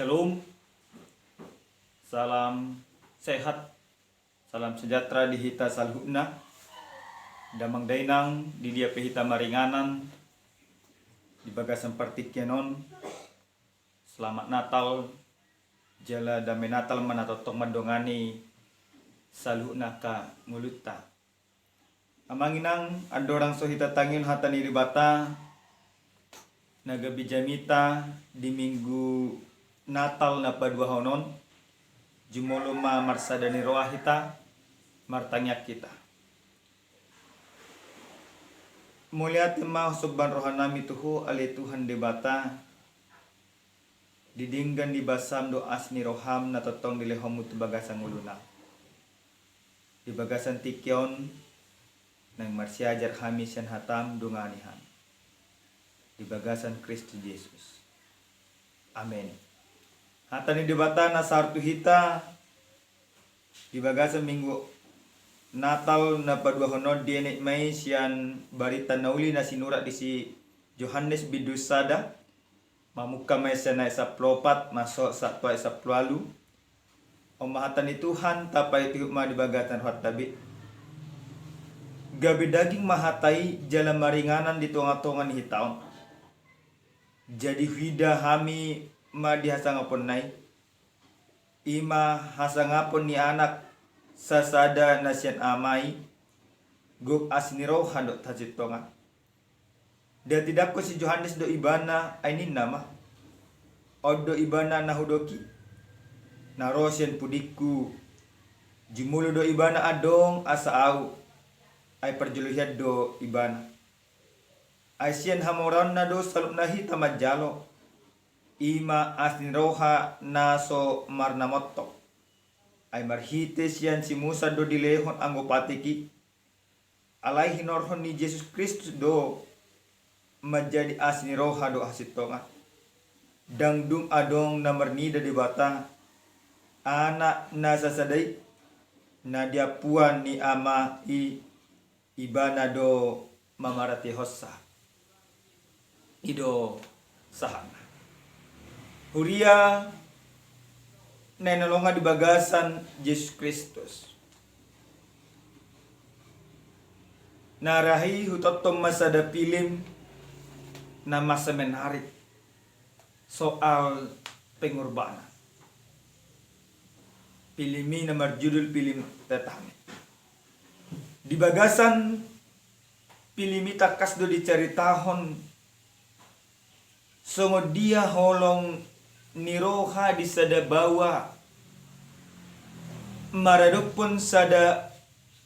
Shalom, salam sehat, salam sejahtera di hita salhuna, damang dainang di dia pehita maringanan, di bagasan partikyanon, selamat Natal, jala damai Natal manatotong mandongani salhuna ka nguluta. Amanginang adorang sohita tangin hatani ribata, nagabijamita di minggu Natal na padua honon, jumoloma marsadani roahita, martangyak kita. Mulia tema subban rohanami tuhu ali Tuhan debata, didinggan di basam do asni roham na totong dilehomu tu bagasan uluna. Di bagasan tikyon, nang marsiajar hamisan hatam dunganihan. Di bagasan Kristus Yesus. Amin. Hatani debata na sartu hita di bagasan minggu Natal na padua honod dienik may siyan barita nauli na sinurat di si Yohanes Bidusada mamuka may siya na isa plopat masok sa tua isa plalu o mahatan ni Tuhan tapay tihuma di bagatan huat tabi gabi daging mahatay jala maringanan di tunga-tungan hitaon jadi hida hami madihasangapon nay ima hasangapon ni anak sasada nasyan amai guk asniro handok tajitonga da tidak ko si Yohanes do ibana ainin nama odo ibana nahudoki narosyen pudiku jumulu do ibana adong asa au ay perjuluhiad do ibana asyen hamoran na do saluknahi tamajalo ima asniroha naso marnamotto ay marhites yan si Musa do dilehon anggo patiki alay hinorhon ni Jesus Kristus do menjadi asniroha do hasitonga dangdung adong na marnida di bata anak nasasadai na diapuan ni ama ibana do mamarati hossa ido sahana Huria nenolonga di bagasan Yesus Kristus. Narahi hutotom masada pilim na masa menarik soal pengorbanan. Pilimi na marjudul pilim tetangin. Di bagasan pilimi takas do dicaritahon songo dia holong niroha di sada bawa maradopon sada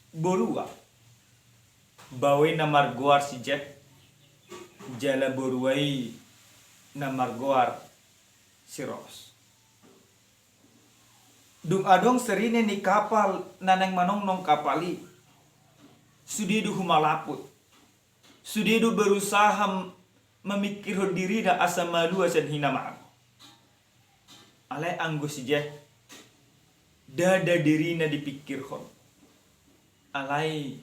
borua bawe na margoar si Jet jala boruai na margoar si Ros dung adong serine ni kapal nanang manong kapali sudidu humalaput sudidu berusaha memikir diri da asa malu asan hinamaang alay anggo si Jeh dada diri na dipikir hon alay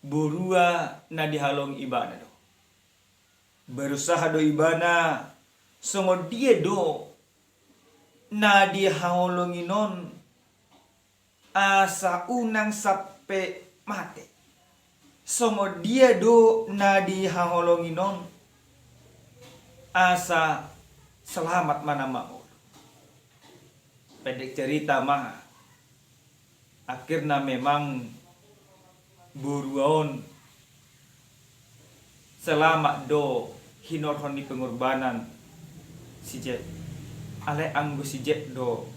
borua na dihalong ibana do berusaha do ibana songo dia do na dihalongi non asa unang sape mate songo dia do na dihalongi non asa selamat mana mau pendek cerita mah akhirnya memang buruan selamat do hinorhon di pengorbanan si Jet ale anggo si Jet do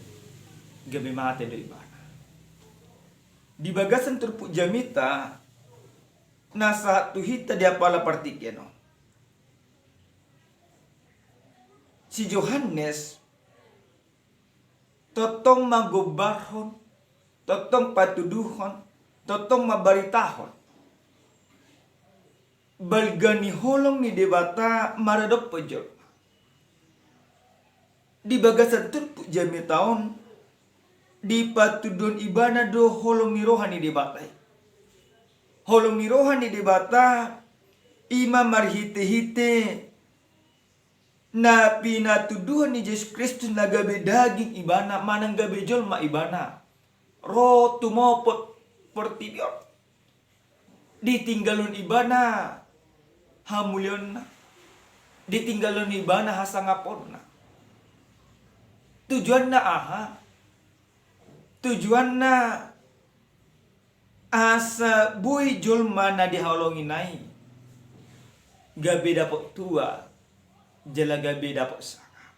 gabi mate do ibana di bagasan turpuk jamita nasa tuhita dia pala partikeno si Yohanes totong magobarhon, totong patuduhon, totong mabaritahon. Balgani holong ni debata maradop pejol. Di bagasan turpuk jami taon, di patudun ibana do holong mirohan ni debata. Holong mirohan ni debata, ima marhite-hite Na pinatuduhan ni Yesus Kristus na gabi daging ibana, manang gabi jolma ibana. Ro tumopot portibyon. Ditinggalon ibana hamulyon na. Ditinggalon ibana hasangapon na. Tujuan na aha. Tujuan na asa buhay jolma na dihaulongin ay. Gabi dapot tua. Jala gabi dapot sanga.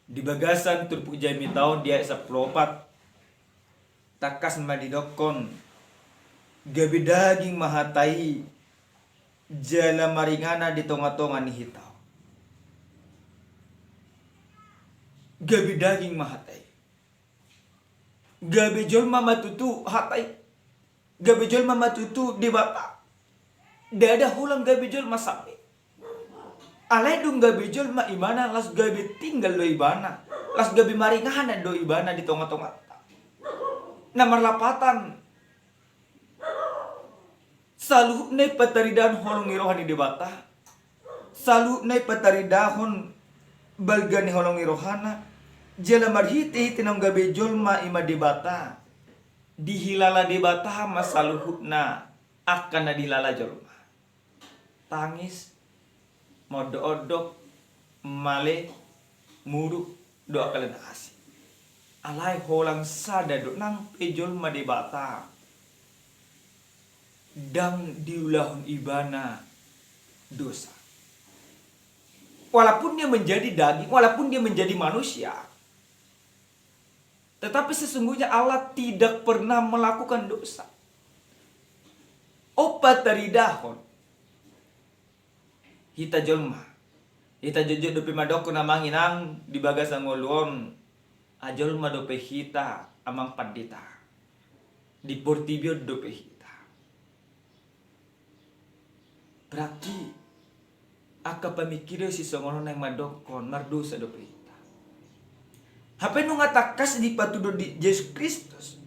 Di bagasan turpuk jami taon dia sa pelopat. Takas madidokon. Gabi daging mahatai. Jala maringana di tonga-tonga ni hitaw. Gabi daging mahatai. Gabi jolma matutu hatai. Gabi jolma matutu di bata. Dada hulang gabi jolma sampai. Alay dung gabi jolma ibana las gabi tinggal do ibana. Las gabi maringana do ibana di tonga-tonga. Namar lapatan. Salu nai pataridan holong irohani di bata. Salu nai pataridahon balgani holong irohana. Jala marhiti tinong gabi jolma ima di bata. Dihilala di bata masaluhutna akan na dilala jolma. Tangis modo-odok male muruk doa kalian asih. Alai holang sada do nang pejol madibata. Dang diulahun ibana dosa. Walaupun dia menjadi daging, walaupun dia menjadi manusia, tetapi sesungguhnya Allah tidak pernah melakukan dosa. Opa taridahon hita jolma. Hita jujur dope madoko namangin ang di bagas ang ngoluon. Ajolma dope hita amang pandita. Di portibio dope hita. Berarti aka pamikiro si songono nang madokon mardosa dope hita. Hape nung atakas di patudo di Yesus Kristus.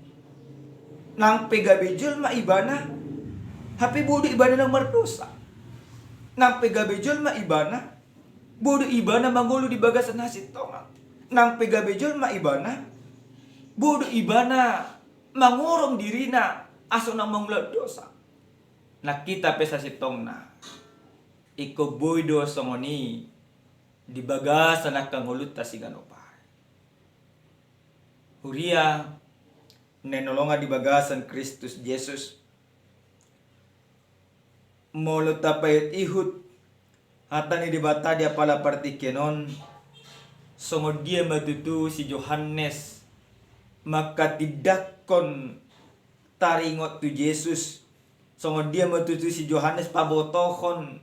Nang pegabe jolma ibana. Hape bodo ibana nang mardosa. Nang pegabejol ma ibana, bodo ibana manggolo di bagasan hasit tonga. Nang pegabejol ma ibana, bodo ibana mangorong dirina aso nang mangulat dosa. Nakita pesa sitong na, iko boy do songoni di bagasan nakangulut ta siganopar. Huria nenolonga di bagasan Kristus Yesus. Molo tapayot ihut hata ni dibata dia pala partikenon songod dia matutu si Yohanes maka tidakon taringot tu Yesus songod dia matutu si Yohanes pabotohon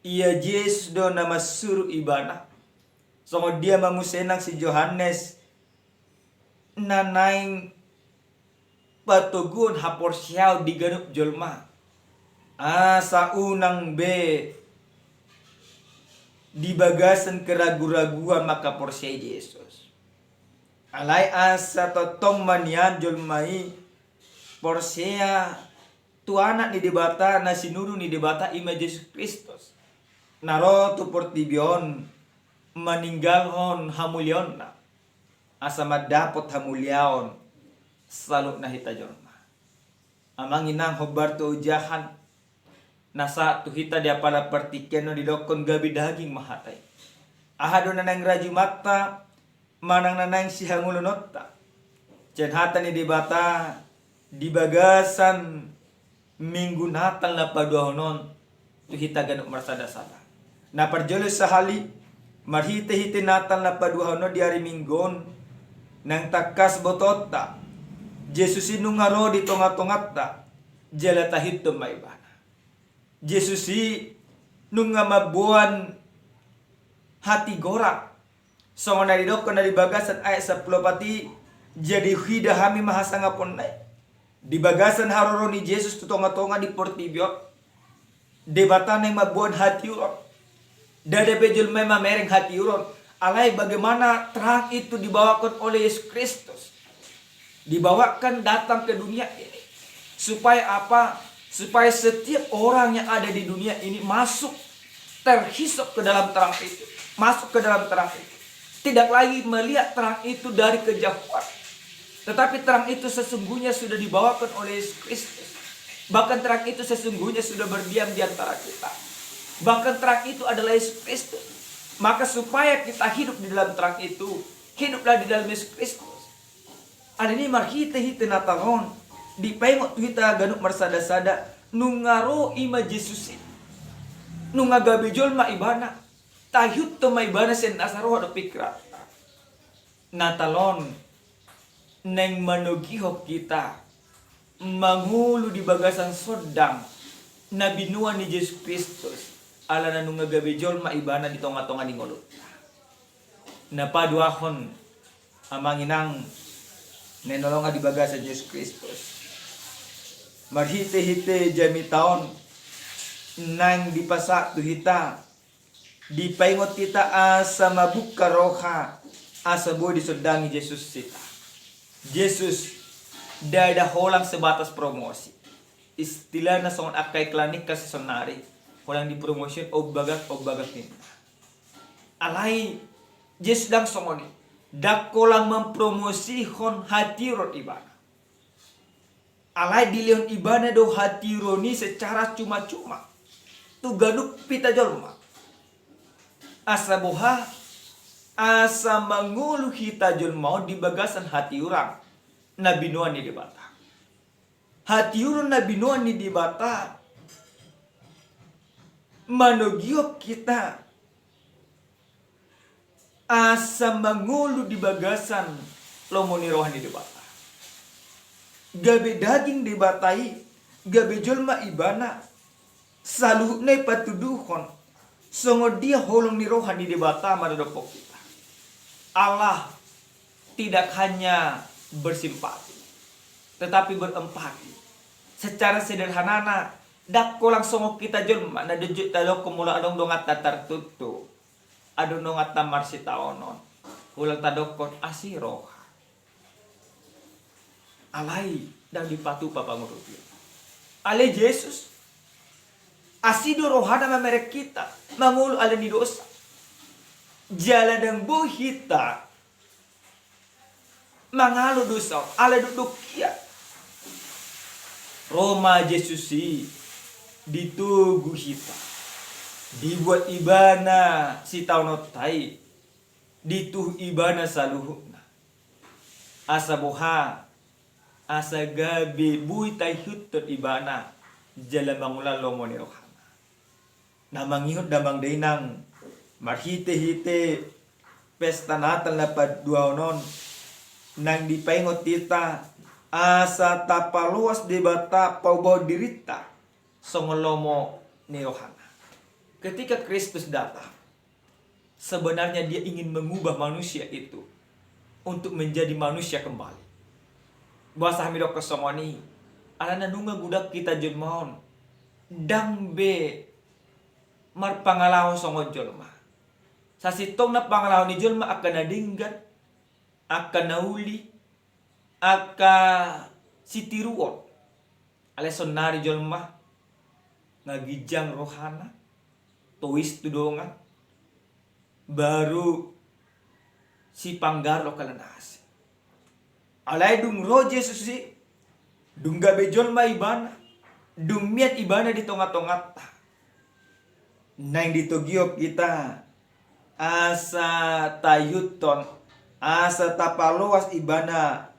iya Yesus do na masuru ibana songod dia mamusenang si Yohanes nanaing patugun haporsyaw di ganup jolma. Sa unang be di bagasan keragu-raguan maka porsya Yesus. Alay asa totong manian jolmai porsya tuana ni debata na sinuru ni debata ima Yesus Kristus. Naro tu portibion meninggalhon hamulyon na asa madapot hamulyaon saluk na hita jolma. Amang inang hobar tu ujahan nasa tuhita dia pala pertikeno di dokon gabi daging mahatay. Ahado na nang raju mata, manang na nang sihangulunota. Cenhata ni dibata, di bagasan minggu natal na paduahonon, tuhita ganuk marsada-sada. Na parjolos sahali, marhite-hite natal na paduahonon di hari minggon, nang takas botota, Jesus inungaro di tonga-tongata, jalatahit tumayban. Jesus nung nga mabuan hati gorak. So nga naridok ko na dibagasan ay sa plopati jadi hida hami mahasangapon na. Dibagasan haroro ni Jesus tutonga-tonga di portibio. Debatan yang mabuan hati uron. Dada bejul may mamereng hati uron. Alay bagaimana terang itu dibawakan oleh Yesus Kristus. Dibawakan datang ke dunia ini. Supaya apa? Supaya setiap orang yang ada di dunia ini masuk terhisap ke dalam terang itu. masuk ke dalam terang itu. Tidak lagi melihat terang itu dari kejauhan, tetapi terang itu sesungguhnya sudah dibawakan oleh Yesus Kristus. Bahkan terang itu sesungguhnya sudah berdiam di antara kita. Bahkan terang itu adalah Yesus Kristus. Maka supaya kita hidup di dalam terang itu, hiduplah di dalam Yesus Kristus. Ada ini marhite natalon di pengot kita ganuk marsada-sada nungaro ima Jesus. Nunga gabijol ma ibana tahut to ma ibana sen asaro do pikra. Natalon neng manugihok kita mangulu di bagasan sodang na binuan ni Yesus Kristus ala na nunga gabijol ma ibana di tonga-tonga ni ngolot. Napaduahon amanginang nenolonga di bagasan Yesus Kristus. Marhite-hite jami taon nang dipasak tu hita dipaingot kita asa mabuka roha asa bo disodangi Yesus sita. Yesus dada holang sebatas promosi. Istilah na songon akay klanik kasi sonari holang di promotion obagat kita. Alai Yesus dang songoni dakolang mempromosihon hati rot ibana. Alai dilion ibana do hati roni secara cuma-cuma. Tu ganuk pita jolma. Asa boha asa mangulu hita jolma di bagasan hati orang na binuan ni dibata. Hati orang na binuan ni dibata manogiok kita asa mangulu di bagasan lomoni rohani dibata. Gabe daging dibatai, gabe jolma ibana saluh na patuduhon songo dia holong ni rohani dibata madadopok kita. Allah tidak hanya bersimpati tetapi berempati. Secara sederhana dak kolang songo kita jolma na dejut talo kumula adong dongat tatar tutu adong dongat tamar sitaonon ulang tadokon asiroha alai dan dipatu papanguruti ale Yesus asido rohana memerek kita mangulu ala ni dosa jalan dan bohita mangalu dosa ala duduk kia Roma Yesusi ditugu hita dibuat ibana si taunotai dituh ibana saluhuna asa boha asa gabi bui tai hutut ibana jala mangula lomoni rohana na mangihut damang dainang marhite-hite pesta natal na paduaonon nang dipaingot tita asa tapaluas debata paubaw dirita songolomo ni rohana. Ketika Kristus datang, sebenarnya dia ingin mengubah manusia itu untuk menjadi manusia kembali. Bahasa hamidok kesongoni alana nunga gudak kita jolmaon dang be mar pangalaw songo jolma. Sasitong na pangalaw ni jolma akan nadinggan, akan nauli, akan sitiruon. Aleson nari jolma ngagijang rohana tuis tudongan baru si panggaro kalanas. Alay dung ro Jesus si dung gabe jolma ibana dung miat ibana di tonga-tongat nang ditugiok kita asa tayuton asa tapaluas ibana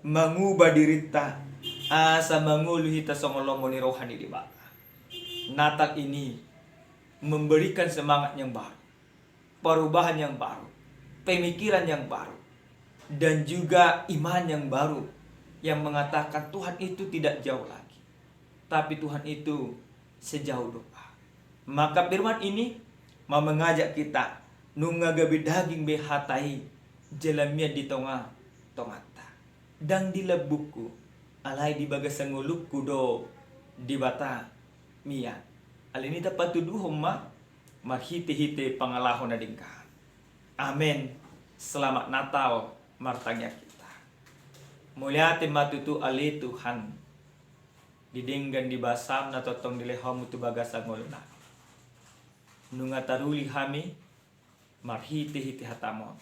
mengubah dirita asa mengulu hita songolomo ni rohani di bata. Natal ini memberikan semangat yang baru, perubahan yang baru, pemikiran yang baru, dan juga iman yang baru yang mengatakan Tuhan itu tidak jauh lagi, tapi Tuhan itu sejauh doa. Maka firman ini mau mengajak kita nunga gabi daging behatai jelamia di tongata dan di lebuku alai di bagasangulukku do di bata mia alini dapat tuduh ma marhite-hite pangalahon na dingkahan. Amen. Selamat Natal martanya kita. Mulyate matutu ali Tuhan didinggan di basam na totong dilehom tu bagasang ngoluna nunga taruli hami marhiti-hiti hatamon.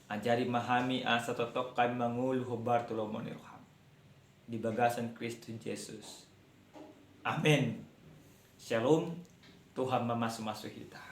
Ajari mahami asa totok kami mangulu hobar tulomon iroham. Di bagasan Kristus Yesus. Amin. Shalom. Tuhan memasuk-masuk kita.